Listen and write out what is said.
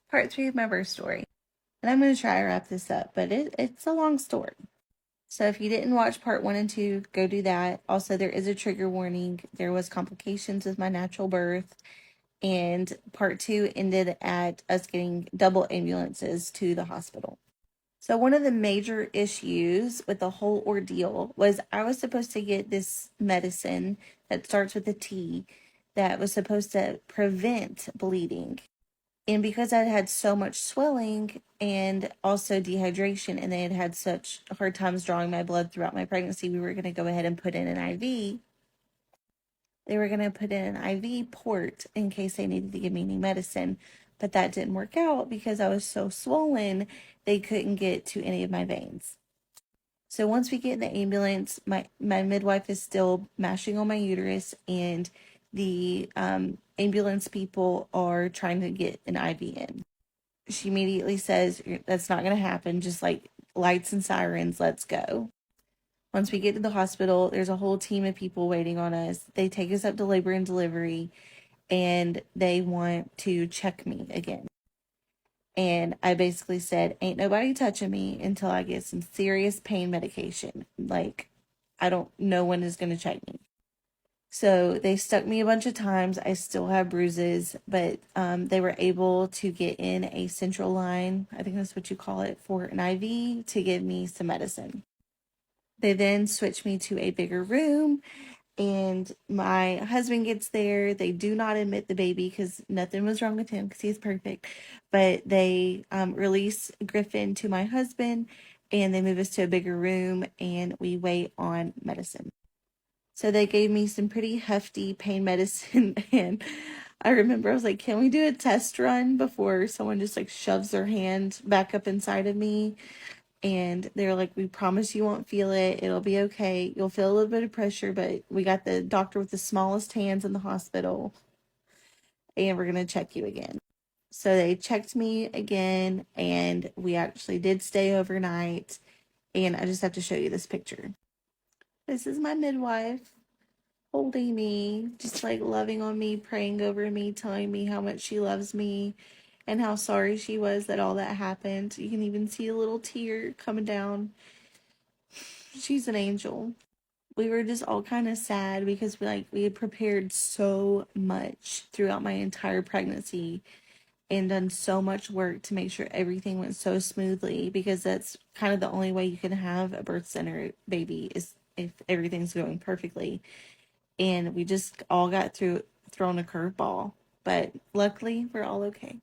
part 3 of my birth story. And I'm going to try to wrap this up, but it's a long story. So if you didn't watch part 1 and 2, go do that. Also, there is a trigger warning. There was complications with my natural birth. And part 2 ended at us getting double ambulances to the hospital. So one of the major issues with the whole ordeal was I was supposed to get this medicine that starts with a T that was supposed to prevent bleeding. And because I had so much swelling and also dehydration, and they had had such hard times drawing my blood throughout my pregnancy, we were going to go ahead and put in an IV. They were going to put in an IV port in case they needed to give me any medicine. But that didn't work out because I was so swollen, they couldn't get to any of my veins. So once we get in the ambulance, my midwife is still mashing on my uterus, and the ambulance people are trying to get an IV in. She immediately says, that's not going to happen. Just like lights and sirens, let's go. Once we get to the hospital, there's a whole team of people waiting on us. They take us up to labor and delivery, and they want to check me again. And I basically said, ain't nobody touching me until I get some serious pain medication. Like, I don't know when is going to check me. So they stuck me a bunch of times. I still have bruises, but they were able to get in a central line, I think that's what you call it, for an IV to give me some medicine. They then switched me to a bigger room, and my husband gets there. They do not admit the baby because nothing was wrong with him because he's perfect. But they release Griffin to my husband, and they move us to a bigger room, and we wait on medicine. So they gave me some pretty hefty pain medicine, and I remember I was like, can we do a test run before someone just like shoves their hand back up inside of me? And they're like, we promise you won't feel it. It'll be okay. You'll feel a little bit of pressure, but we got the doctor with the smallest hands in the hospital, and we're going to check you again. So they checked me again, and we actually did stay overnight. And I just have to show you this picture. This is my midwife holding me, just like loving on me, praying over me, telling me how much she loves me and how sorry she was that all that happened. You can even see a little tear coming down. She's an angel. We were just all kind of sad because we had prepared so much throughout my entire pregnancy and done so much work to make sure everything went so smoothly, because that's kind of the only way you can have a birth center baby is if everything's going perfectly. And we just all got thrown a curveball, but luckily we're all okay.